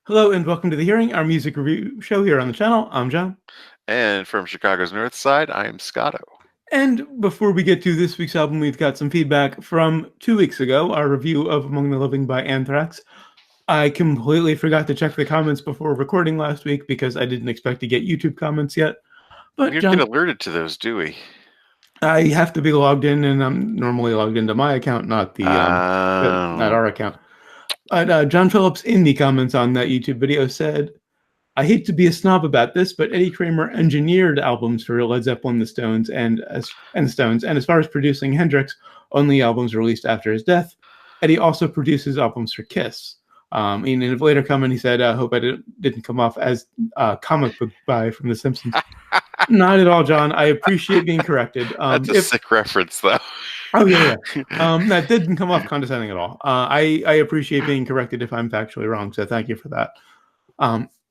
Hello and welcome to The Hearing, our music review show here on the channel. I'm John. And from Chicago's North Side, I am Scotto. And before we get to this week's album, we've got some feedback from 2 weeks ago, our review of Among the Living by Anthrax. I completely forgot to check the comments before recording last week because I didn't expect to get YouTube comments yet. But We don't John, get alerted to those, do we? I have to be logged in, and I'm normally logged into my account, not our account. John Phillips in the comments on that YouTube video said, I hate to be a snob about this, but Eddie Kramer engineered albums for Led Zeppelin, the Stones, and as far as producing Hendrix, only albums released after his death. Eddie also produces albums for Kiss. In a later comment, he said, "I hope I didn't come off as comic book guy from The Simpsons." Not at all, John. I appreciate being corrected. That's a sick reference, though. Oh yeah. That didn't come off condescending at all. I appreciate being corrected if I'm factually wrong, so thank you for that.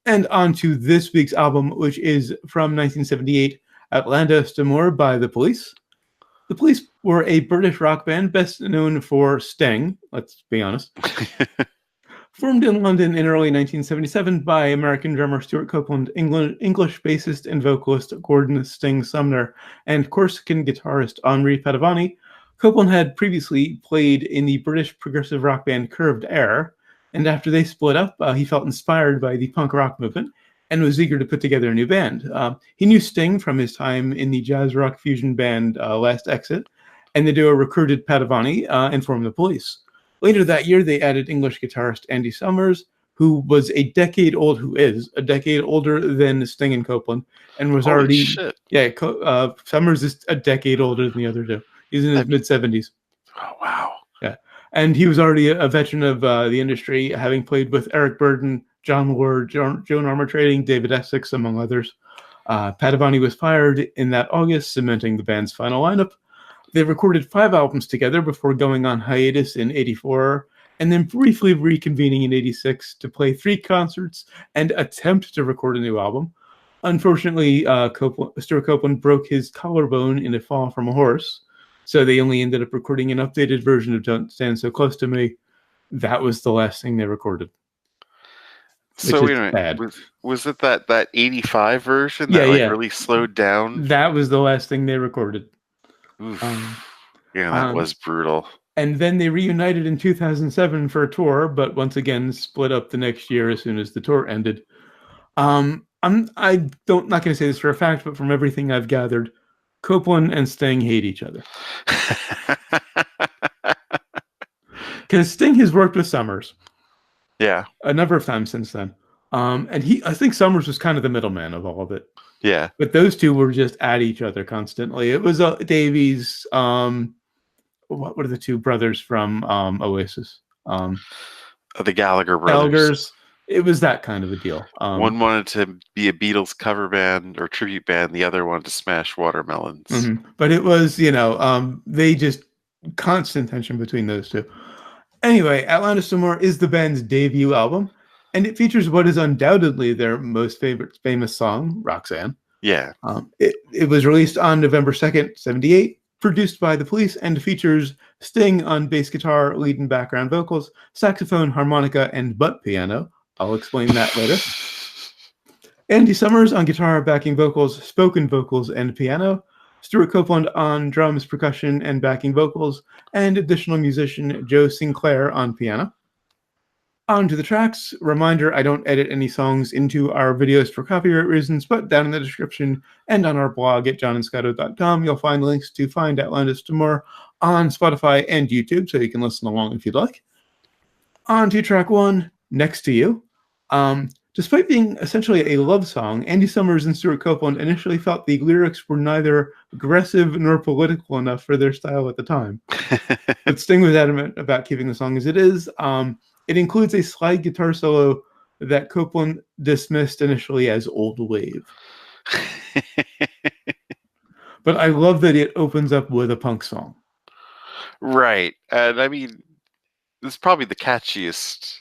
And on to this week's album, which is from 1978, Outlandos by The Police. The Police were a British rock band best known for Sting, let's be honest. Formed in London in early 1977 by American drummer Stuart Copeland, English bassist and vocalist Gordon Sting Sumner, and Corsican guitarist Henri Padovani, Copeland had previously played in the British progressive rock band Curved Air, and after they split up, he felt inspired by the punk rock movement and was eager to put together a new band. He knew Sting from his time in the jazz rock fusion band Last Exit, and the duo recruited Padovani and formed The Police. Later that year, they added English guitarist Andy Summers, who is a decade older than Sting and Copeland, and was Holy shit. Yeah, Summers is a decade older than the other two. He's in his mid-70s. Oh, wow. Yeah. And he was already a veteran of the industry, having played with Eric Burdon, John Ward, Joan Armatrading, David Essex, among others. Padovani was fired in that August, cementing the band's final lineup. They recorded 5 albums together before going on hiatus in 1984, and then briefly reconvening in 1986 to play 3 concerts and attempt to record a new album. Unfortunately, Stuart Copeland broke his collarbone in a fall from a horse, so they only ended up recording an updated version of Don't Stand So Close to Me. That was the last thing they recorded. So wait a minute, was it that 85 version that really slowed down? That was the last thing they recorded. That was brutal. And then they reunited in 2007 for a tour, but once again split up the next year as soon as the tour ended. I'm not going to say this for a fact, but from everything I've gathered, Copeland and Sting hate each other. Because Sting has worked with Summers. Yeah. A number of times since then. And I think Summers was kind of the middleman of all of it. Yeah. But those two were just at each other constantly. It was Davies, what were the 2 brothers from Oasis? The Gallagher brothers. It was that kind of a deal. One wanted to be a Beatles cover band or tribute band. The other wanted to smash watermelons. Mm-hmm. But it was, they just constant tension between those two. Anyway, Outlandos is the band's debut album, and it features what is undoubtedly their most famous song, Roxanne. Yeah. It was released on November 2nd, 1978, produced by The Police, and features Sting on bass guitar, lead and background vocals, saxophone, harmonica, and butt piano. I'll explain that later. Andy Summers on guitar, backing vocals, spoken vocals, and piano. Stuart Copeland on drums, percussion, and backing vocals, and additional musician Joe Sinclair on piano. On to the tracks. Reminder, I don't edit any songs into our videos for copyright reasons, but down in the description and on our blog at johnandscotto.com, you'll find links to find Outlandos on Spotify and YouTube, so you can listen along if you'd like. On to track 1, Next to You. Despite being essentially a love song, Andy Summers and Stuart Copeland initially felt the lyrics were neither aggressive nor political enough for their style at the time. But Sting was adamant about keeping the song as it is. It includes a slide guitar solo that Copeland dismissed initially as old wave. But I love that it opens up with a punk song. Right. And I mean, this is probably the catchiest,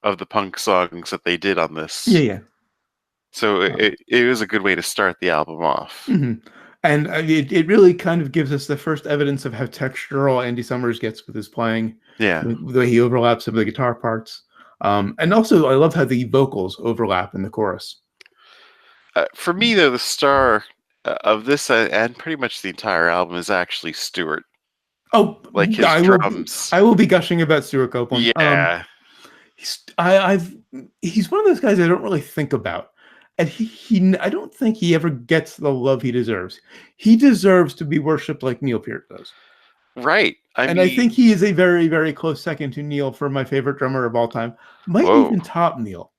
of the punk songs that they did on this. Yeah. So it was a good way to start the album off. Mm-hmm. And it really kind of gives us the first evidence of how textural Andy Summers gets with his playing, Yeah. the way he overlaps some of the guitar parts. And also, I love how the vocals overlap in the chorus. For me, though, the star of this and pretty much the entire album is actually Stewart. Oh, Like his drums. I will be gushing about Stuart Copeland. Yeah. He's one of those guys I don't really think about, and I don't think he ever gets the love he deserves. He deserves to be worshipped like Neil Peart does, Right. I and I think mean, he is a very, very close second to Neil for my favorite drummer of all time. Might whoa. even top Neil.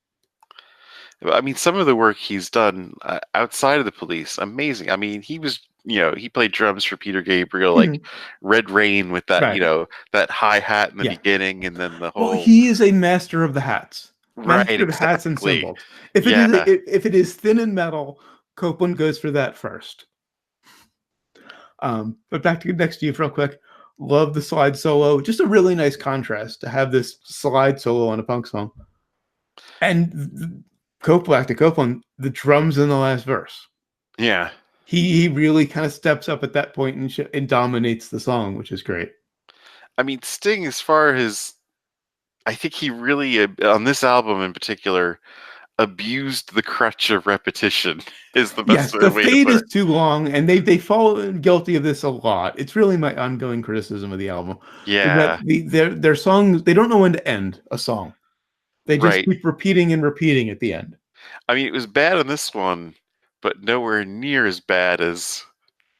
I mean, some of the work he's done outside of the Police, amazing. I mean, he was, he played drums for Peter Gabriel, like Mhm. Red Rain with that, Right. that hi hat in the Yeah. beginning, and then the Well, whole. he is a master of the hats, Right, master of hats and exactly. cymbals. If it is Yeah. if it is thin and metal, Copeland goes for that first. But back to next to you real quick. Love the slide solo. Just a really nice contrast to have this slide solo on a punk song. And back to Copeland, the drums in the last verse. Yeah. He really kind of steps up at that point and dominates the song, which is great. I mean, Sting, as far as I think he really, on this album in particular, abused the crutch of repetition is the best Yes, the way to fade put is it. too long, and they fall guilty of this a lot. It's really my ongoing criticism of the album is that Yeah. their songs, they don't know when to end a song. They just Right. keep repeating and repeating at the end. I mean, it was bad on this one, but nowhere near as bad as,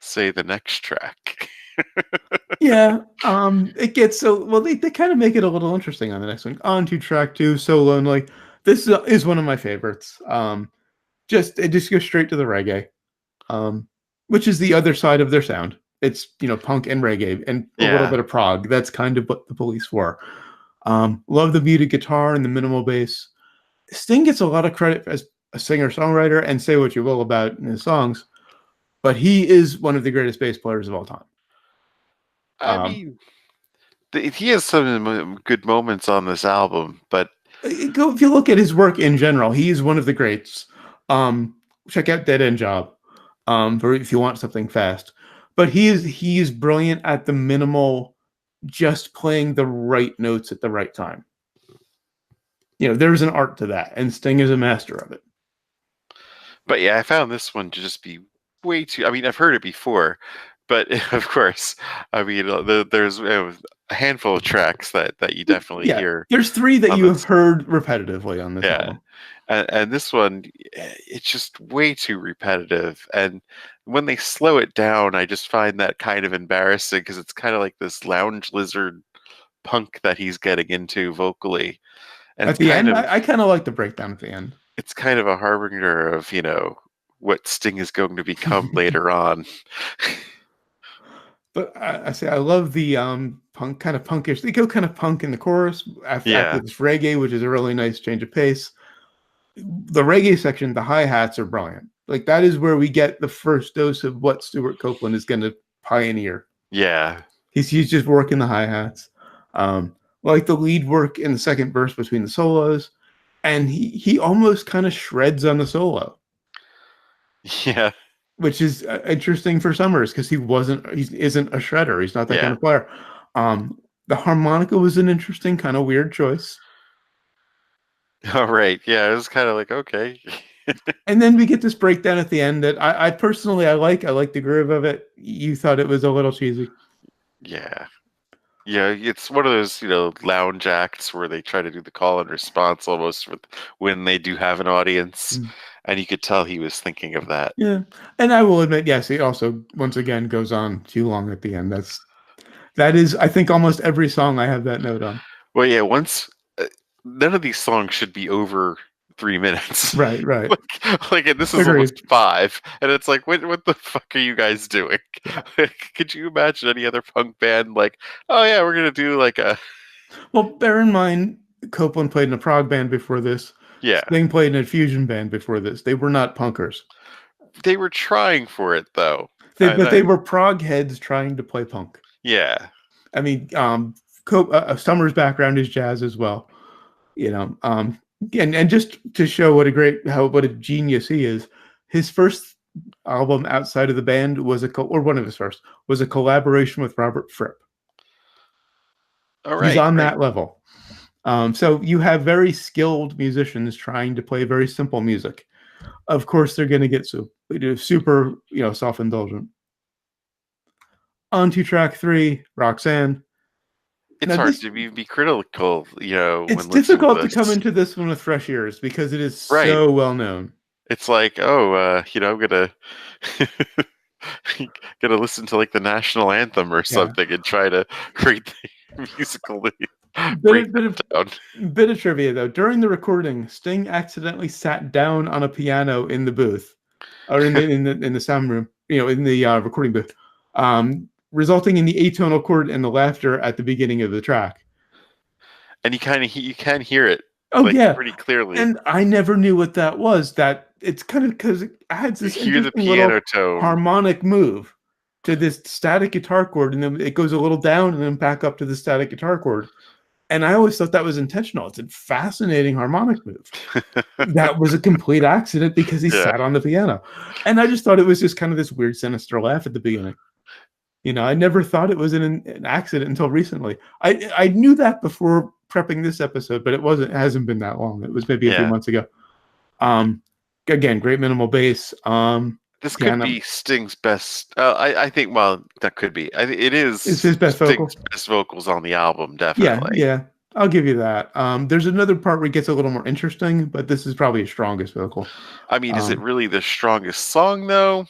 say, the next track. Yeah, it gets so well. They kind of make it a little interesting on the next one. On to track 2, So Lonely. This is one of my favorites. It just goes straight to the reggae, which is the other side of their sound. It's punk and reggae and a little Yeah. bit of prog. That's kind of what the Police were. Love the muted guitar and the minimal bass. Sting gets a lot of credit as a singer-songwriter, and say what you will about his songs, but he is one of the greatest bass players of all time. I mean, he has some good moments on this album, but If you look at his work in general, he is one of the greats. Check out Dead End Job, for if you want something fast. But he is brilliant at the minimal, just playing the right notes at the right time. There's an art to that, and Sting is a master of it. But yeah, I found this one to just be way too. I mean, I've heard it before, but of course, I mean, there's a handful of tracks that you definitely Yeah, hear. there's 3 that on you this. have heard repetitively on this Yeah, album. and this one, it's just way too repetitive. And when they slow it down, I just find that kind of embarrassing because it's kind of like this lounge lizard punk that he's getting into vocally, and At it's the kind end, of I kind of like the breakdown at the end. it's kind of a harbinger of what Sting is going to become later on. But I say I love the punk, kind of punkish. They go kind of punk in the chorus after Yeah, this reggae, which is a really nice change of pace. The reggae section, the hi-hats are brilliant. Like that is where we get the first dose of what Stuart Copeland is going to pioneer. yeah, He's just working the hi-hats. Like the lead work in the second verse between the solos, and he almost kind of shreds on the solo, yeah, which is interesting for Summers because he isn't a shredder. He's not that kind yeah. of player. The harmonica was an interesting, kind of weird choice. All right, yeah. It was kind of like, okay. And then we get this breakdown at the end that I personally I like. I like the groove of it. You thought it was a little cheesy. Yeah, yeah. It's one of those lounge acts where they try to do the call and response almost when they do have an audience, and you could tell he was thinking of that. Yeah, and I will admit, yes, it also once again goes on too long at the end. That is, I think almost every song I have that note on. Well, yeah. None of these songs should be over 3 minutes. Right, right. And this is Agreed. almost 5, and it's like, what the fuck are you guys doing? Yeah. Could you imagine any other punk band like, oh yeah, we're gonna do like a. Well, bear in mind, Copeland played in a prog band before this. Yeah, Sting played in a fusion band before this. They were not punkers. they were trying for it though. But they were prog heads trying to play punk. Yeah, I mean, Summer's background is jazz as well. And just to show what a genius he is, his first album outside of the band was or one of his first, was a collaboration with Robert Fripp. All He's right, on right. that level. So you have very skilled musicians trying to play very simple music. Of course, they're going to get super, self-indulgent. On to track 3, Roxanne. It's Now hard this, to be critical, it's when listening to difficult to come this. into this one with fresh ears because it is Right. so well known. It's like, I'm gonna gonna listen to like the national anthem or Yeah. something and try to rate the musical Bit of, bit of breakdown. bit of trivia though. During the recording, Sting accidentally sat down on a piano in the booth, or in the sound room, in the recording booth, resulting in the atonal chord and the laughter at the beginning of the track. And you can hear it Oh like yeah, pretty clearly. and I never knew what that was. That it's kind of because it adds You this hear the interesting piano little tone. harmonic move to this static guitar chord, and then it goes a little down and then back up to the static guitar chord. And I always thought that was intentional. It's a fascinating harmonic move. That was a complete accident because he Yeah. sat on the piano. And I just thought it was just kind of this weird, sinister laugh at the beginning. I never thought it was an accident until recently. I knew that before prepping this episode, but it hasn't been that long. It was maybe a few Yeah. months ago. Again, great minimal bass. This could Piano. be Sting's best. I think. Well, that could be. It is It's his best vocal. Sting's best vocals on the album, Yeah, definitely. yeah. I'll give you that. There's another part where it gets a little more interesting, but this is probably his strongest vocal. I mean, is it really the strongest song though?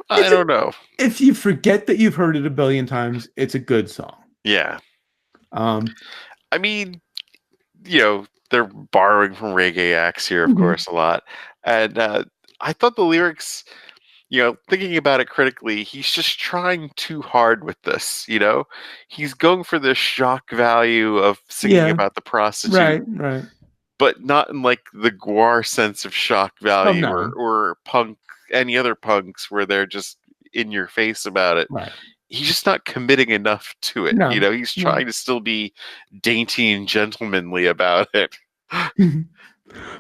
I It's a- don't know. If you forget that you've heard it a billion times, it's a good song. Yeah. Um, I mean, they're borrowing from reggae acts here, of course, a lot. And I thought the lyrics, thinking about it critically, he's just trying too hard with this. He's going for the shock value of singing Yeah, about the prostitute, right. but not in like the Guar sense of shock value No. or punk, any other punks where they're just in your face about it. Right. He's just not committing enough to it. No. He's trying to still be dainty and gentlemanly about it.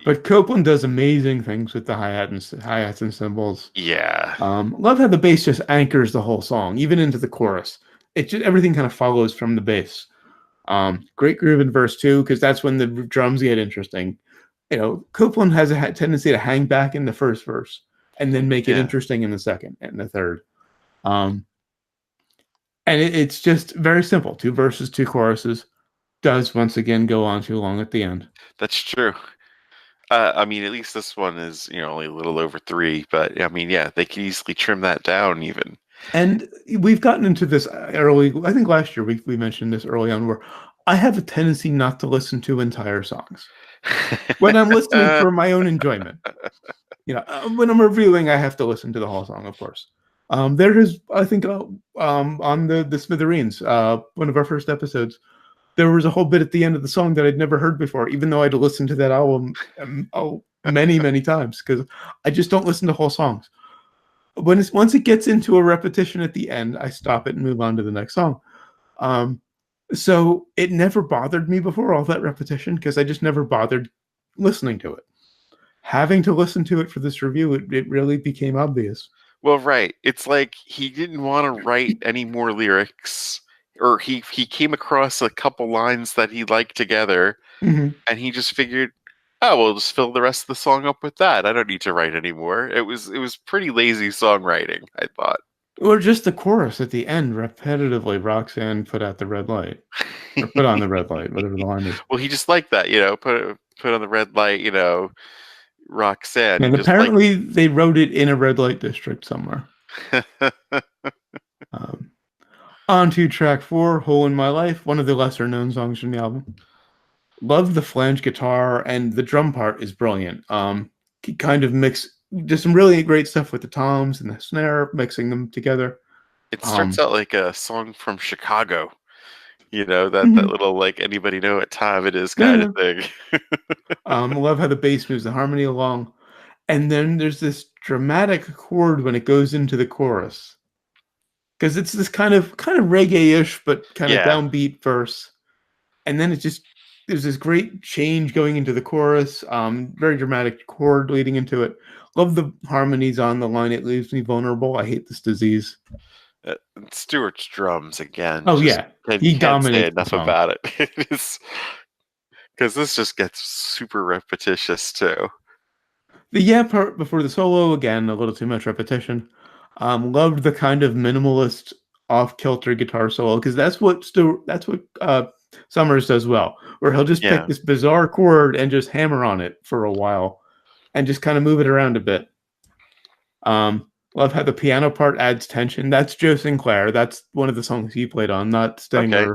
But Copeland does amazing things with the hi-hats and cymbals. Yeah. Love how the bass just anchors the whole song, even into the chorus. Everything kind of follows from the bass. Great groove in verse 2 because that's when the drums get interesting. Copeland has a tendency to hang back in the first verse and then make it interesting in the second and the third. And it's just very simple. 2 verses, 2 choruses. Does once again go on too long at the end. That's true. I mean, at least this one is, only a little over 3, but I mean, yeah, they can easily trim that down even. And we've gotten into this early, I think last year we mentioned this early on, where I have a tendency not to listen to entire songs. When I'm listening for my own enjoyment. When I'm reviewing, I have to listen to the whole song, of course. There is, I think, on the Smithereens, one of our first episodes, there was a whole bit at the end of the song that I'd never heard before, even though I'd listened to that album many, many times, because I just don't listen to whole songs. Once it gets into a repetition at the end, I stop it and move on to the next song. So it never bothered me before, all that repetition, because I just never bothered listening to it. Having to listen to it for this review, it really became obvious. Well, right. It's like he didn't want to write any more lyrics, or he came across a couple lines that he liked together, and he just figured, oh, we'll just fill the rest of the song up with that. I don't need to write anymore. It was pretty lazy songwriting, I thought. Or just the chorus at the end, repetitively, Roxanne put out the red light. Or put on the red light, whatever the line is. Well, he just liked that, put on the red light, Roxanne. And apparently they wrote it in a red light district somewhere. On to track 4, Hole in My Life, one of the lesser known songs from the album. Love the flange guitar, and the drum part is brilliant. Kind of just some really great stuff with the toms and the snare, mixing them together. It starts out like a song from Chicago. That little, like, anybody know what time it is kind of thing. Love how the bass moves the harmony along. And then there's this dramatic chord when it goes into the chorus. Because it's this kind of reggae-ish, but kind of downbeat verse. And then there's this great change going into the chorus. Very dramatic chord leading into it. Love the harmonies on the line. It leaves me vulnerable. I hate this disease. And Stewart's drums again. Oh Just yeah, he can't say dominates the enough song. about it. It is because this just gets super repetitious too. The yeah part before the solo, again, a little too much repetition. Loved the kind of minimalist, off-kilter guitar solo because that's what Summers does well, where he'll just pick Yeah. this bizarre chord and just hammer on it for a while, and just kind of move it around a bit. Love how the piano part adds tension. That's Joe Sinclair. That's one of the songs he played on, not Sting Okay.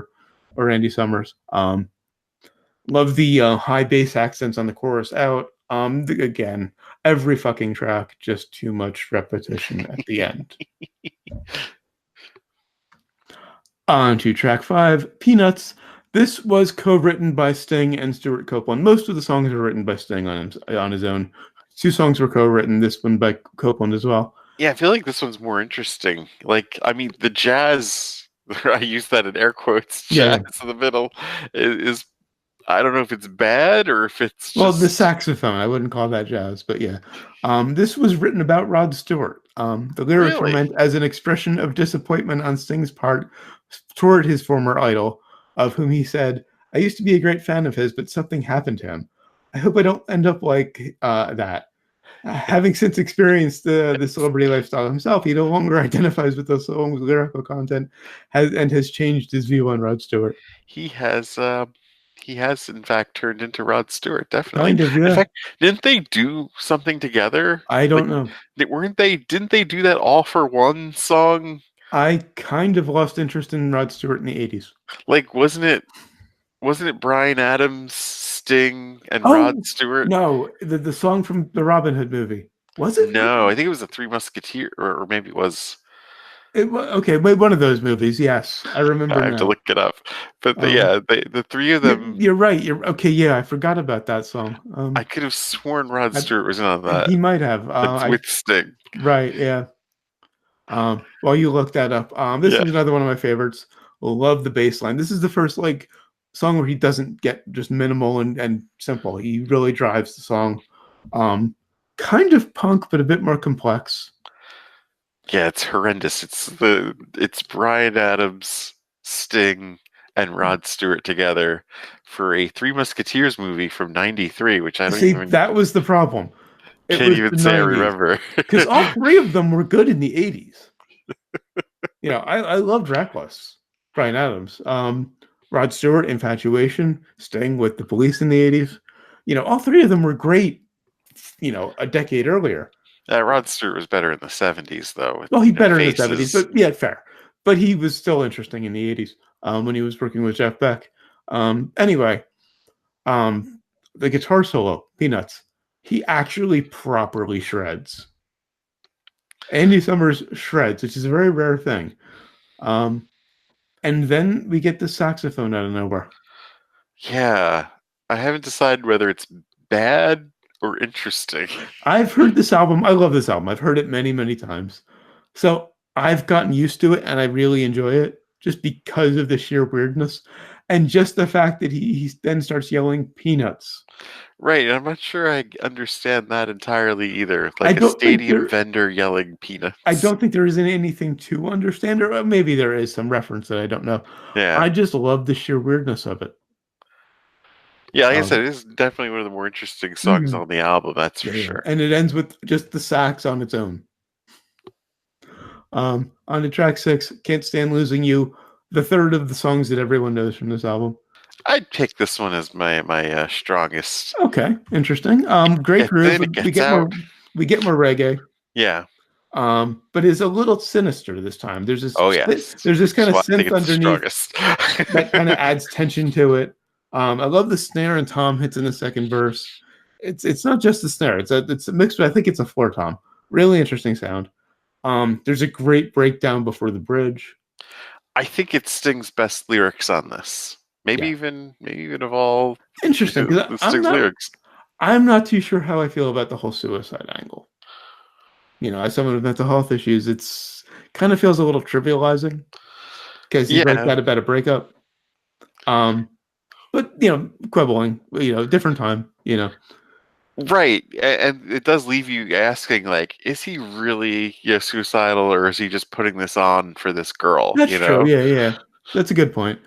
or Andy Summers. Love the high bass accents on the chorus out. Again, every fucking track, just too much repetition at the end. On to track 5, Peanuts. This was co-written by Sting and Stuart Copeland. Most of the songs were written by Sting on his own. 2 songs were co-written, this one by Copeland as well. Yeah, I feel like this one's more interesting. Like, I mean, the jazz, I use that in air quotes, Yeah. jazz in the middle is I don't know if it's bad or if it's Well, the just saxophone, I wouldn't call that jazz, but yeah. This was written about Rod Stewart. The lyrics were really. meant as an expression of disappointment on Sting's part toward his former idol, of whom he said, I used to be a great fan of his, but something happened to him. I hope I don't end up like that. Having since experienced the celebrity lifestyle himself, he no longer identifies with the song's lyrical content and has changed his view on Rod Stewart. He has he has in fact turned into Rod Stewart, definitely. Kind of, In yeah. fact, didn't they do something together? I Like don't know. didn't they do that all for one song? I kind of lost interest in Rod Stewart in the 80s. Like wasn't it Bryan Adams, Sting, and Rod Oh, Stewart? no, the song from the Robin Hood movie. Was it? No, I think it was the Three Musketeers, or maybe it was. Okay, wait, one of those movies. Yes, I remember I have to now. look it up. But Um, yeah, the three of them, you're right. You're okay. Yeah, I forgot about that song. I could have sworn Rod I, Stewart was in on that. he might have. That's I with Sting. right. Yeah. While you look that up, this Yeah. was another one of my favorites. Love the bass line. This is the first like song where he doesn't get just minimal and simple. He really drives the song. Kind of punk, but a bit more complex. Yeah, it's horrendous. It's Bryan Adams, Sting, and Rod Stewart together for a Three Musketeers movie from '93, which I don't See, even that was the problem. It can't was even the say I 90s remember. because all 3 of them were good in the 80s. I loved Reckless, Bryan Adams, Rod Stewart, Infatuation, Sting with the Police in the 80s. All 3 of them were great. A decade earlier. Rod Stewart was better in the '70s though, with Well, he better in the 70s, Faces. but yeah, fair. But he was still interesting in the 80s when he was working with Jeff Beck. Anyway, the guitar solo, Peanuts, he actually properly shreds. Andy Summers shreds, which is a very rare thing. And then we get the saxophone out of nowhere. Yeah, I haven't decided whether it's bad or interesting. I've heard this album. I love this album. I've heard it many, many times. So I've gotten used to it and I really enjoy it just because of the sheer weirdness and just the fact that he then starts yelling peanuts. Right, I'm not sure I understand that entirely either. I Like a don't think stadium there vendor yelling I peanuts. don't think there is anything to understand, or maybe there is some reference that I don't know. Yeah. I just love the sheer weirdness of it. Yeah, like I said, Um, it is definitely one of the more interesting songs mhm. on the album, that's for Yeah. sure. And it ends with just the sax on its own. On to track 6, Can't Stand Losing You, the third of the songs that everyone knows from this album. I'd pick this one as my strongest. Okay, interesting. Great Gets groove. in, it gets out. We get more reggae. Yeah. But it's a little sinister this time. Oh yes. There's this kind That's of why I think synth it's the underneath strongest. that kind of adds tension to it. I love the snare and tom hits in the second verse. It's not just the snare. It's a mix. I think it's a floor tom. Really interesting sound. There's a great breakdown before the bridge. I think it's Sting's best lyrics on this. Yeah, Maybe even of all interesting because the Sting's lyrics. I'm not too sure how I feel about the whole suicide angle. As someone with mental health issues, it's kind of feels a little trivializing because he writes Yeah. that about a breakup. But quibbling, different time. Right, and it does leave you asking, like, is he really, suicidal, or is he just putting this on for this girl, That's you true. know? Yeah, yeah. That's a good point.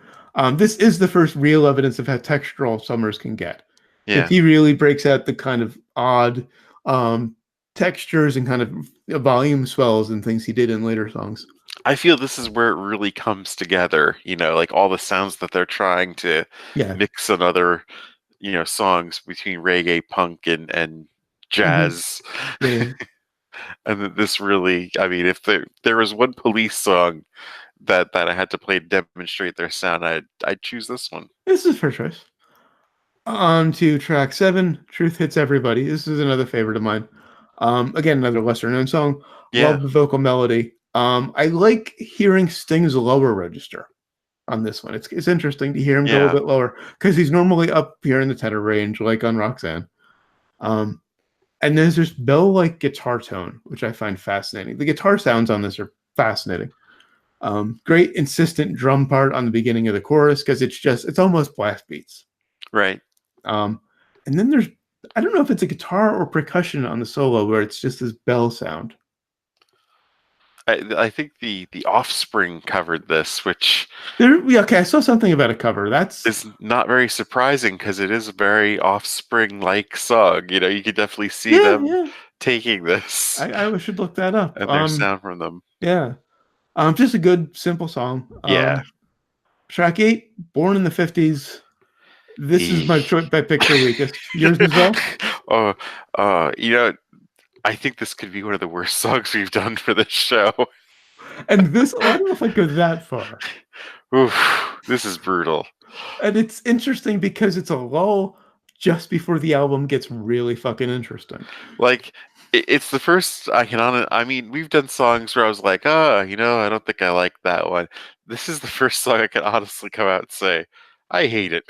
This is the first real evidence of how textural Summers can get. Because Yeah. he really breaks out the kind of odd um, textures and kind of volume swells and things he did in later songs. I feel this is where it really comes together, like all the sounds that they're trying to Yeah. mix in other, songs between reggae, punk, and Hmm. jazz. Yeah, yeah. And this really, I mean, if there was one Police song that I had to play to demonstrate their sound, I'd choose this one. This is first choice. On to track 7, Truth Hits Everybody. This is another favorite of mine. Again, another lesser known song. Yeah, Love the vocal melody. I like hearing Sting's lower register on this one. It's interesting to hear him go a yeah, bit lower because he's normally up here in the tenor range, like on Roxanne. Um, and there's this bell-like guitar tone, which I find fascinating. The guitar sounds on this are fascinating. Great insistent drum part on the beginning of the chorus because it's almost blast beats. right. Um, and then there's I don't know if it's a guitar or percussion on the solo where it's just this bell sound. I think the Offspring covered this, which Yeah, okay, I saw something about a cover. That's is not very surprising because it is a very Offspring-like song. You could definitely see yeah, them yeah. taking this I should look that up. and their sound from them. Yeah. Just a good simple song. Yeah. Track 8, Born in the 50s. This is my Eek. choice by picture weakest. Yours as well? Oh, I think this could be one of the worst songs we've done for this show. And this, I don't know if I go that far. Oof, this is brutal. And it's interesting because it's a lull just before the album gets really fucking interesting. Like, it's the first I mean, we've done songs where I was like, I don't think I like that one. This is the first song I can honestly come out and say, I hate it.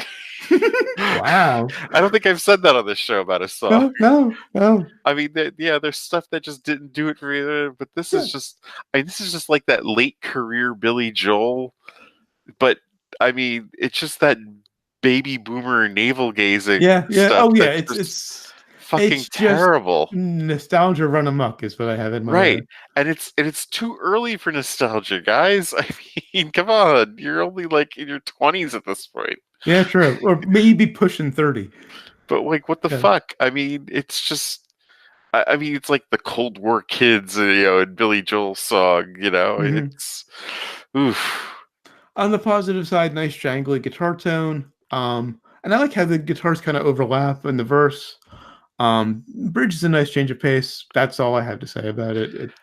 Wow. I don't think I've said that on this show about a song. No, no, no. I mean, there's stuff that just didn't do it for me, but Yeah, this is just like that late career Billy Joel. But I mean, it's just that baby boomer navel gazing yeah, yeah. stuff Oh, yeah. that's just fucking It's just terrible. nostalgia run amok is what I have in my Right. head. And it's too early for nostalgia, guys. I mean, come on. You're only like in your 20s at this point. Yeah, true. Or maybe pushing 30. But like, what the Yeah. fuck? I mean, it's just. I mean, it's like the Cold War kids, and Billy Joel's song. Mhm. It's oof. On the positive side, nice jangly guitar tone. And I like how the guitars kind of overlap in the verse. Bridge is a nice change of pace. That's all I have to say about it. It's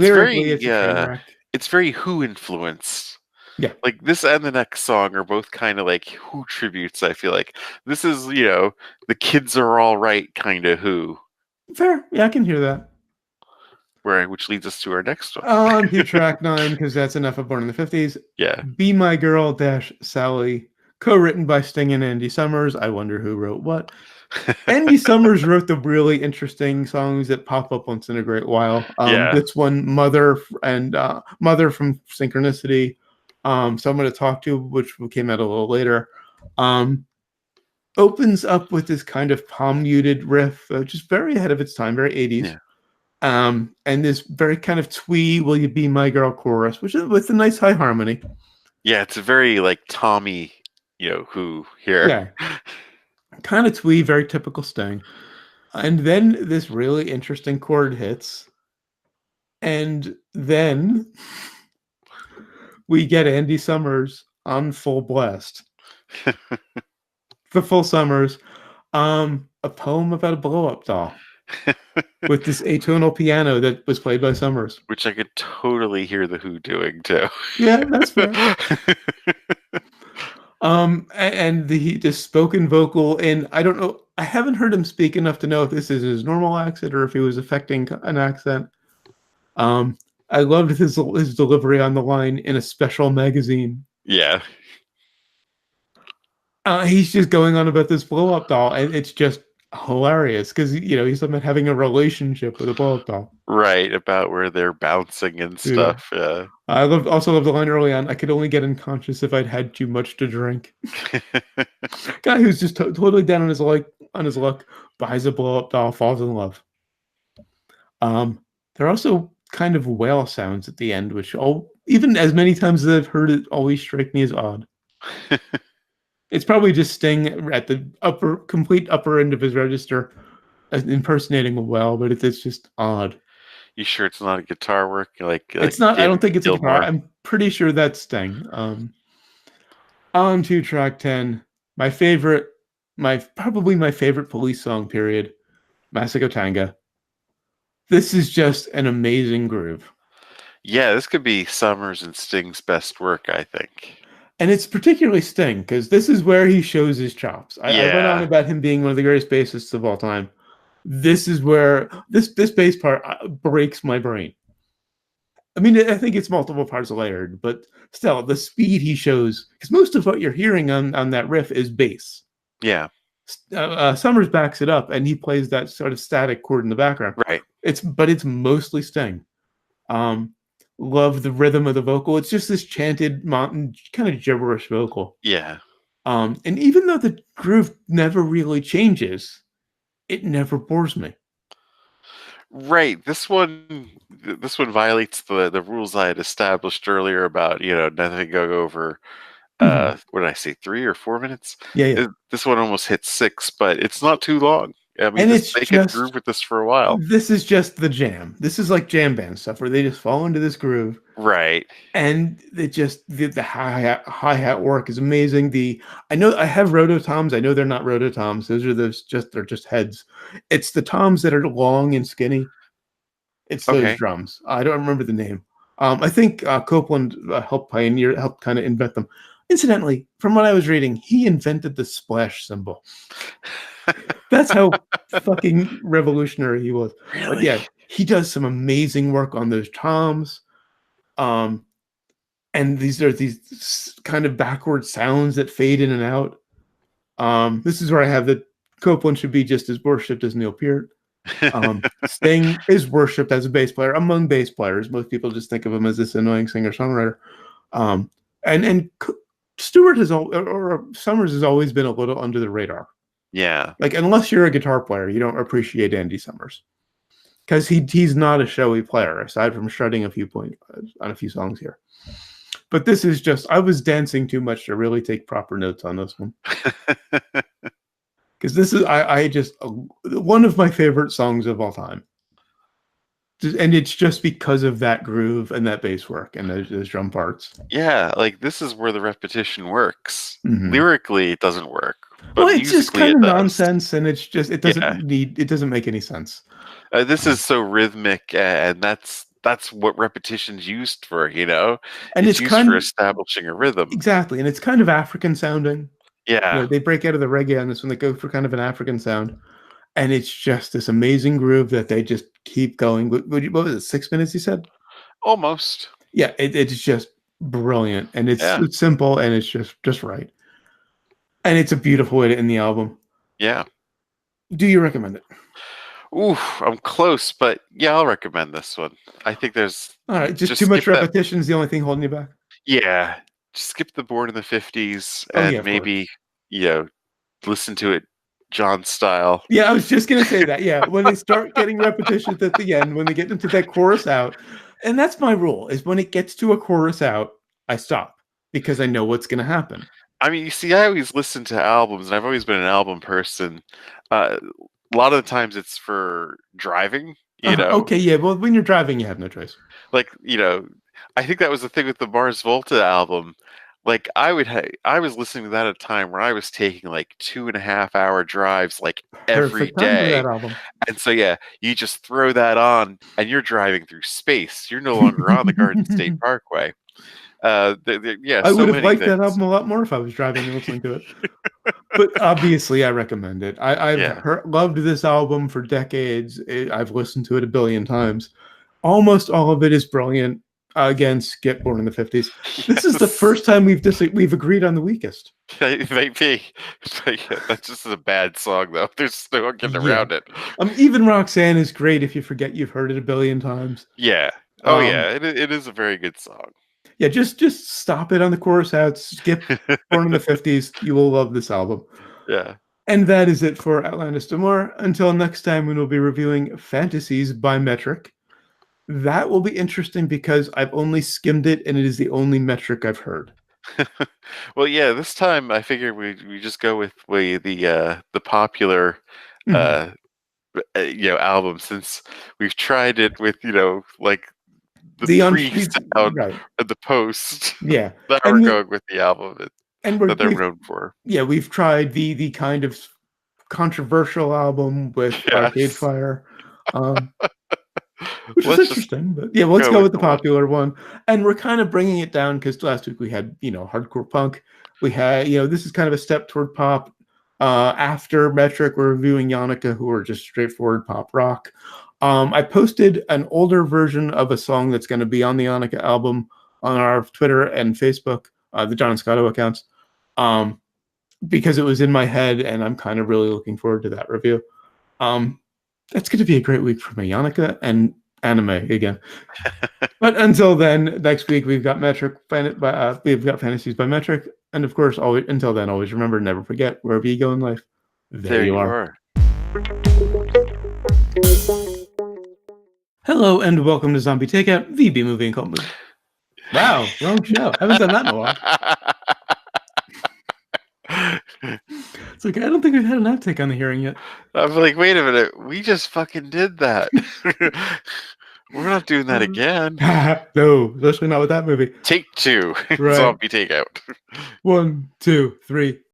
Lyrically, very it's a train wreck. it's very Who influenced. Yeah, Like this and the next song are both kind of like Who tributes. I feel like this is the kids are all right kind of Who. fair. Yeah, I can hear that. Which leads us to our next one. On to track 9, because that's enough of Born in the 50s. Yeah. Be My Girl Dash Sally, co-written by Sting and Andy Summers. I wonder who wrote what. Andy Summers wrote the really interesting songs that pop up once in a great while. Yeah. This one, Mother and Mother from Synchronicity, Someone to Talk to, which came out a little later, opens up with this kind of palm muted riff, just very ahead of its time, very 80s. Yeah. And this very kind of twee "Will You Be My Girl" chorus, which is with a nice high harmony. Yeah, it's a very like Tommy, Who here. Yeah, kind of twee, very typical Sting. And then this really interesting chord hits, and then we get Andy Summers on full blast. The full Summers, a poem about a blow-up doll with this atonal piano that was played by Summers. Which I could totally hear the Who doing too. Yeah, that's fair. And the spoken vocal, and I don't know, I haven't heard him speak enough to know if this is his normal accent or if he was affecting an accent. I loved his delivery on the line in a special magazine. Yeah. He's just going on about this blow up doll, and it's just hilarious because he's about having a relationship with a blow up doll. Right, about where they're bouncing and stuff. Yeah. I also love the line early on. I could only get unconscious if I'd had too much to drink. Guy who's just totally down on his luck, buys a blow-up doll, falls in love. There are also kind of whale sounds at the end, which even as many times as I've heard it, always strike me as odd. It's probably just Sting at the complete upper end of his register, impersonating a whale, but it's just odd. You sure it's not a guitar work It's like not. I don't David think it's a guitar. Gilmour? I'm pretty sure that's Sting. On to track 10, my favorite, probably my favorite Police song. Period. Masako Tanga. This is just an amazing groove. Yeah, this could be Summers and Sting's best work, I think. And it's particularly Sting because this is where he shows his chops. I went on Yeah. about him being one of the greatest bassists of all time. This is where this bass part breaks my brain. I mean, I think it's multiple parts layered, but still, the speed he shows, because most of what you're hearing on that riff is bass. Yeah. Summers backs it up, and he plays that sort of static chord in the background. Right. It's mostly Sting. Love the rhythm of the vocal. It's just this chanted mountain kind of gibberish vocal. Yeah. And even though the groove never really changes, it never bores me. Right. This one violates the rules I had established earlier about, nothing going over what did I say, 3 or 4 minutes? Yeah. This one almost hits 6, but it's not too long. I mean, And they can groove with this for a while. This is just the jam. This is like jam band stuff where they just fall into this groove. Right. And it just the hi-hat work is amazing. I know I have rototoms. I know they're not rototoms. They're just heads. It's the toms that are long and skinny. It's those drums. I don't remember the name. I think Copeland helped kind of invent them. Incidentally, from what I was reading, he invented the splash cymbal. That's how fucking revolutionary he was. Really? But yeah, he does some amazing work on those toms. And these are these kind of backward sounds that fade in and out. This is where I have that Copeland should be just as worshipped as Neil Peart. Sting is worshipped as a bass player among bass players. Most people just think of him as this annoying singer-songwriter. And Stewart or Summers has always been a little under the radar. Yeah. Like, unless you're a guitar player, you don't appreciate Andy Summers. Because he's not a showy player, aside from shredding a few points on a few songs here. But this is just, I was dancing too much to really take proper notes on this one. Because this is, one of my favorite songs of all time. And it's just because of that groove and that bass work and those drum parts. Yeah, like this is where the repetition works. Mm-hmm. Lyrically, it doesn't work. But well, it's just kind of nonsense, and it doesn't make any sense. This is so rhythmic, and that's what repetition's used for. And it's used for establishing a rhythm. Exactly, and it's kind of African sounding. Yeah, they break out of the reggae on this one. They go for kind of an African sound, and it's just this amazing groove that they just keep going. What was it? 6 minutes? You said? Almost. Yeah, it's just brilliant, and it's simple, and it's just right. And it's a beautiful way to end the album. Yeah. Do you recommend it? Ooh, I'm close, but yeah, I'll recommend this one. I think there's... All right, just too much repetition is the only thing holding you back? Yeah. Just skip the Born in the 50s and maybe, listen to it John style. Yeah, I was just going to say that. Yeah, when they start getting repetitions at the end, when they get into that chorus out. And that's my rule, is when it gets to a chorus out, I stop because I know what's going to happen. I mean, you see, I always listen to albums, and I've always been an album person. A lot of the times it's for driving, Okay, yeah. Well, when you're driving, you have no choice. Like, I think that was the thing with the Mars Volta album. Like, I was listening to that at a time where I was taking like 2.5-hour drives like every day. That album. And so, yeah, you just throw that on and you're driving through space. You're no longer on the Garden State Parkway. I would have liked that album a lot more if I was driving and listening to it. But obviously, I recommend it. I've loved this album for decades. I've listened to it a billion times. Almost all of it is brilliant. Again, skip Born in the 50s. This is the first time we've agreed on the weakest. Maybe. That's just a bad song, though. There's no getting around it. Even Roxanne is great if you forget you've heard it a billion times. Yeah. Oh, yeah. It is a very good song. Yeah, just stop it on the chorus out. Skip Born in the 50s. You will love this album. Yeah. And that is it for Outlandos to More. Until next time, when we'll be reviewing Fantasies by Metric. That will be interesting because I've only skimmed it, and it is the only metric I've heard. Well, yeah, this time I figured we just go with the popular Mhm. album, since we've tried it with like the The pre-sound right, and the post. yeah, Now we're and we going with the album and that they're we've known for. we've tried the kind of controversial album with Arcade Yes, Fire, um, which was let's just interesting. But yeah, let's go go with with the the one. popular one. And we're kind of bringing it down because last week we had, hardcore punk. We had, this is kind of a step toward pop. After Metric, we're reviewing Yannicka, who are just straightforward pop rock. I posted an older version of a song that's going to be on the Yannicka album on our Twitter and Facebook, the John and Scotto accounts, because it was in my head, and I'm kind of really looking forward to that review. That's going to be a great week for me, Yannicka, and anime again. But until then, next week we've got we've got Fantasies by Metric, and of course, until then, always remember, never forget, wherever you go in life, there you are. Hello and welcome to Zombie Takeout, the B movie and cult movie. Wow, wrong show. I haven't done that in a while. It's like, I don't think we've had an outtake on the hearing yet. I'm like, wait a minute, we just fucking did that. We're not doing that again. No, especially not with that movie. Take two. Right. Zombie Takeout. 1, 2, 3.